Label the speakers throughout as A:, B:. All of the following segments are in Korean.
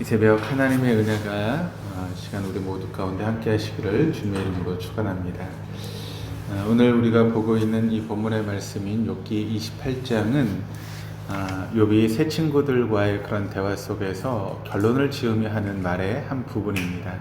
A: 이 새벽 하나님의 은혜가 시간 우리 모두 가운데 함께 하시기를 주님의 이름으로 축원합니다. 오늘 우리가 보고 있는 이 본문의 말씀인 욥기 28장은 욥이 세 친구들과의 그런 대화 속에서 결론을 지으며 하는 말의 한 부분입니다.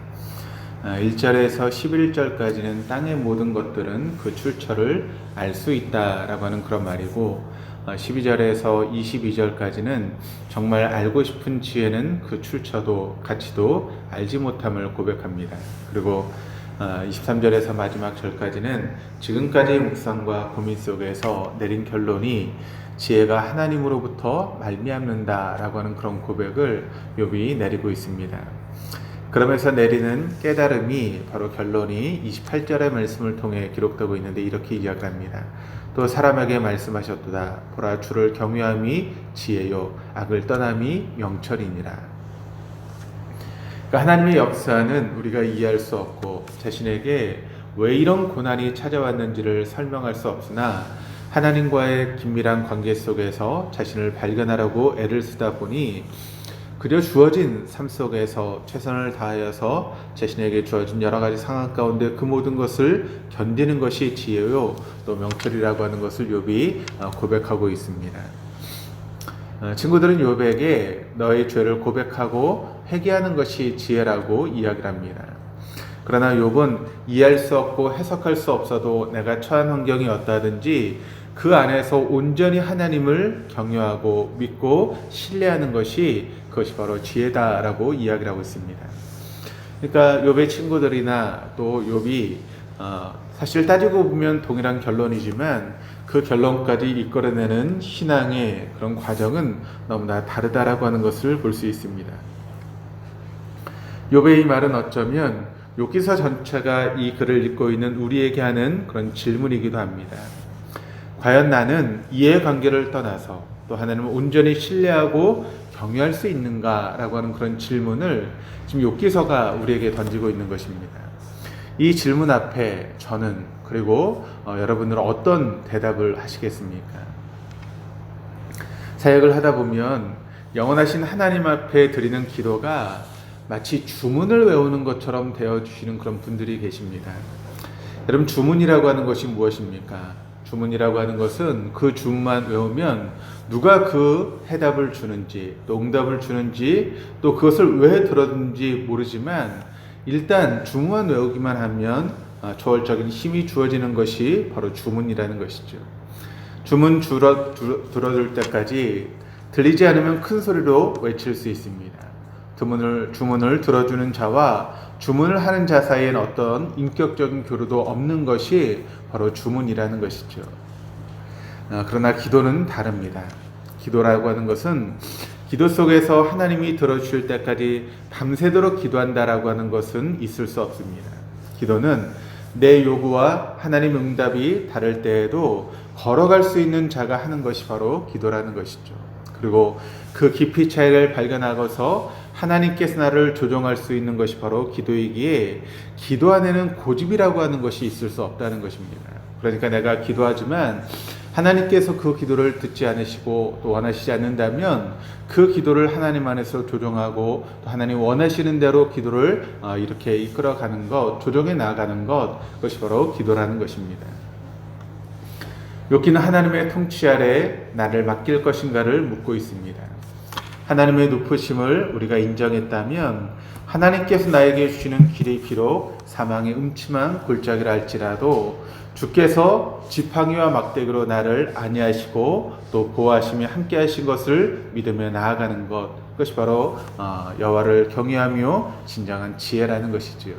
A: 1절에서 11절까지는 땅의 모든 것들은 그 출처를 알 수 있다라고 하는 그런 말이고, 12절에서 22절까지는 정말 알고 싶은 지혜는 그 출처도 가치도 알지 못함을 고백합니다. 그리고 23절에서 마지막 절까지는 지금까지의 묵상과 고민 속에서 내린 결론이 지혜가 하나님으로부터 말미암는다라고 하는 그런 고백을 욥이 내리고 있습니다. 그러면서 내리는 깨달음이 바로 결론이 28절의 말씀을 통해 기록되고 있는데 이렇게 이야기합니다. 또 사람에게 말씀하셨도다. 보라, 주를 경외함이 지혜요 악을 떠남이 명철이니라. 그러니까 하나님의 역사는 우리가 이해할 수 없고 자신에게 왜 이런 고난이 찾아왔는지를 설명할 수 없으나 하나님과의 긴밀한 관계 속에서 자신을 발견하려고 애를 쓰다 보니 그저 주어진 삶 속에서 최선을 다하여서 자신에게 주어진 여러 가지 상황 가운데 그 모든 것을 견디는 것이 지혜요 또 명철이라고 하는 것을 욥이 고백하고 있습니다. 친구들은 욥에게 너의 죄를 고백하고 회개하는 것이 지혜라고 이야기를 합니다. 그러나 욥은 이해할 수 없고 해석할 수 없어도 내가 처한 환경이 어떠하든지 그 안에서 온전히 하나님을 경외하고 믿고 신뢰하는 그것이 바로 지혜다라고 이야기를 하고 있습니다. 그러니까 욥의 친구들이나 또 욥이 사실 따지고 보면 동일한 결론이지만 그 결론까지 이끌어내는 신앙의 그런 과정은 너무나 다르다라고 하는 것을 볼 수 있습니다. 욥의 이 말은 어쩌면 욥기서 전체가 이 글을 읽고 있는 우리에게 하는 그런 질문이기도 합니다. 과연 나는 이해관계를 떠나서 또 하나님을 온전히 신뢰하고 경외할 수 있는가라고 하는 그런 질문을 지금 욥기서가 우리에게 던지고 있는 것입니다. 이 질문 앞에 저는 그리고 여러분들은 어떤 대답을 하시겠습니까? 사역을 하다 보면 영원하신 하나님 앞에 드리는 기도가 마치 주문을 외우는 것처럼 되어주시는 그런 분들이 계십니다. 여러분, 주문이라고 하는 것이 무엇입니까? 주문이라고 하는 것은 그 주문만 외우면 누가 그 해답을 주는지 또 응답을 주는지 또 그것을 왜 들었는지 모르지만 일단 주문만 외우기만 하면 초월적인 힘이 주어지는 것이 바로 주문이라는 것이죠. 주문 들어줄 때까지 들리지 않으면 큰 소리로 외칠 수 있습니다. 주문을 들어주는 자와 주문을 하는 자 사이에는 어떤 인격적인 교류도 없는 것이 바로 주문이라는 것이죠. 그러나 기도는 다릅니다. 기도라고 하는 것은 기도 속에서 하나님이 들어주실 때까지 밤새도록 기도한다라고 하는 것은 있을 수 없습니다. 기도는 내 요구와 하나님 응답이 다를 때에도 걸어갈 수 있는 자가 하는 것이 바로 기도라는 것이죠. 그리고 그 깊이 차이를 발견하고서 하나님께서 나를 조정할 수 있는 것이 바로 기도이기에 기도 안에는 고집이라고 하는 것이 있을 수 없다는 것입니다. 그러니까 내가 기도하지만 하나님께서 그 기도를 듣지 않으시고 또 원하시지 않는다면 그 기도를 하나님 안에서 조정하고 또 하나님 원하시는 대로 기도를 이렇게 이끌어가는 것, 조정해 나가는 것, 그것이 바로 기도라는 것입니다. 욥기는 하나님의 통치 아래 나를 맡길 것인가를 묻고 있습니다. 하나님의 높으심을 우리가 인정했다면 하나님께서 나에게 주시는 길이 비록 사망의 음침한 골짜기를 할지라도 주께서 지팡이와 막대기로 나를 안위하시고 또 보호하시며 함께 하신 것을 믿으며 나아가는 것, 그것이 바로 여호와를 경외하며 진정한 지혜라는 것이지요.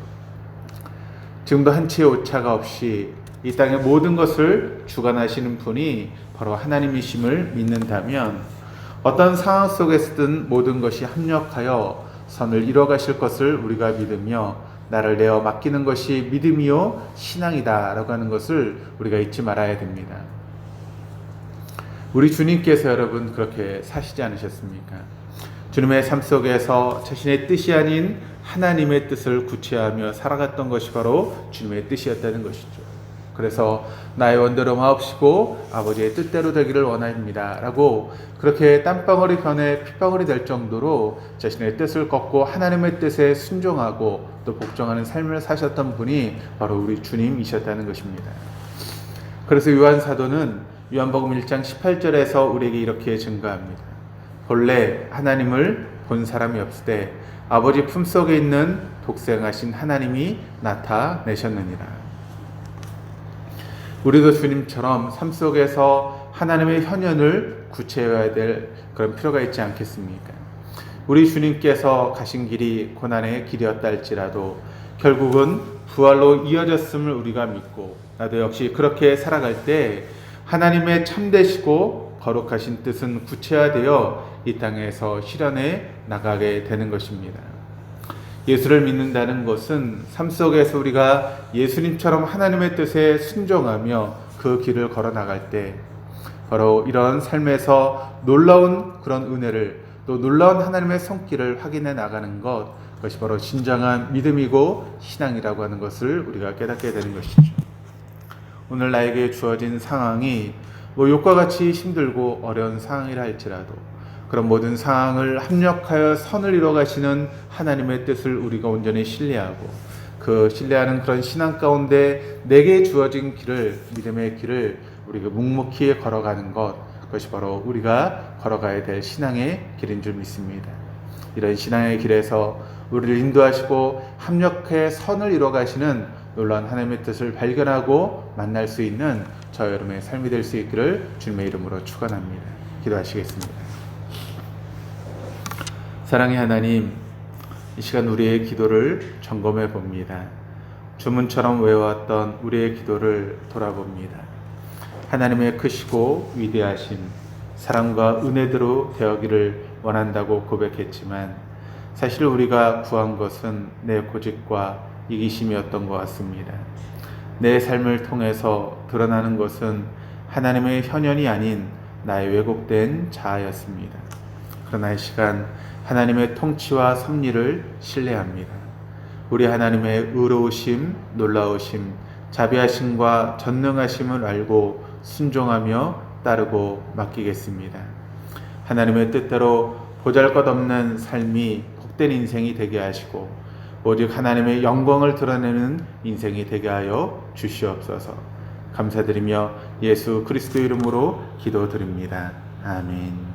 A: 지금도 한치의 오차가 없이 이 땅의 모든 것을 주관하시는 분이 바로 하나님이심을 믿는다면 어떤 상황 속에서든 모든 것이 합력하여 선을 이뤄가실 것을 우리가 믿으며 나를 내어 맡기는 것이 믿음이요 신앙이다 라고 하는 것을 우리가 잊지 말아야 됩니다. 우리 주님께서 여러분 그렇게 사시지 않으셨습니까? 주님의 삶 속에서 자신의 뜻이 아닌 하나님의 뜻을 구체하며 살아갔던 것이 바로 주님의 뜻이었다는 것이죠. 그래서 나의 원대로 마옵시고 아버지의 뜻대로 되기를 원합니다 라고 그렇게 땀방울이 변해 핏방울이 될 정도로 자신의 뜻을 꺾고 하나님의 뜻에 순종하고 또 복종하는 삶을 사셨던 분이 바로 우리 주님이셨다는 것입니다. 그래서 요한 사도는 요한복음 1장 18절에서 우리에게 이렇게 증거합니다. 본래 하나님을 본 사람이 없으되 아버지 품속에 있는 독생하신 하나님이 나타내셨느니라. 우리도 주님처럼 삶 속에서 하나님의 현현을 구체화해야 될 그런 필요가 있지 않겠습니까? 우리 주님께서 가신 길이 고난의 길이었다 할지라도 결국은 부활로 이어졌음을 우리가 믿고 나도 역시 그렇게 살아갈 때 하나님의 참되시고 거룩하신 뜻은 구체화되어 이 땅에서 실현해 나가게 되는 것입니다. 예수를 믿는다는 것은 삶 속에서 우리가 예수님처럼 하나님의 뜻에 순종하며 그 길을 걸어 나갈 때 바로 이런 삶에서 놀라운 그런 은혜를 또 놀라운 하나님의 손길을 확인해 나가는 것, 그것이 바로 진정한 믿음이고 신앙이라고 하는 것을 우리가 깨닫게 되는 것이죠. 오늘 나에게 주어진 상황이 욕과 같이 힘들고 어려운 상황이라 할지라도 그런 모든 상황을 합력하여 선을 이뤄 가시는 하나님의 뜻을 우리가 온전히 신뢰하고 그 신뢰하는 그런 신앙 가운데 내게 주어진 길을, 믿음의 길을 우리가 묵묵히 걸어가는 것, 그것이 바로 우리가 걸어가야 될 신앙의 길인 줄 믿습니다. 이런 신앙의 길에서 우리를 인도하시고 합력해 선을 이뤄 가시는 놀라운 하나님의 뜻을 발견하고 만날 수 있는 저 여러분의 삶이 될 수 있기를 주님의 이름으로 축원합니다. 기도하시겠습니다. 사랑의 하나님, 이 시간 우리의 기도를 점검해 봅니다. 주문처럼 외워왔던 우리의 기도를 돌아봅니다. 하나님의 크시고 위대하신 사랑과 은혜대로 되어기를 원한다고 고백했지만 사실 우리가 구한 것은 내 고집과 이기심이었던 것 같습니다. 내 삶을 통해서 드러나는 것은 하나님의 현현이 아닌 나의 왜곡된 자아였습니다. 그러나 이 시간 하나님의 통치와 섭리를 신뢰합니다. 우리 하나님의 의로우심, 놀라우심, 자비하심과 전능하심을 알고 순종하며 따르고 맡기겠습니다. 하나님의 뜻대로 보잘것없는 삶이 복된 인생이 되게 하시고 오직 하나님의 영광을 드러내는 인생이 되게 하여 주시옵소서. 감사드리며 예수 그리스도 이름으로 기도드립니다. 아멘.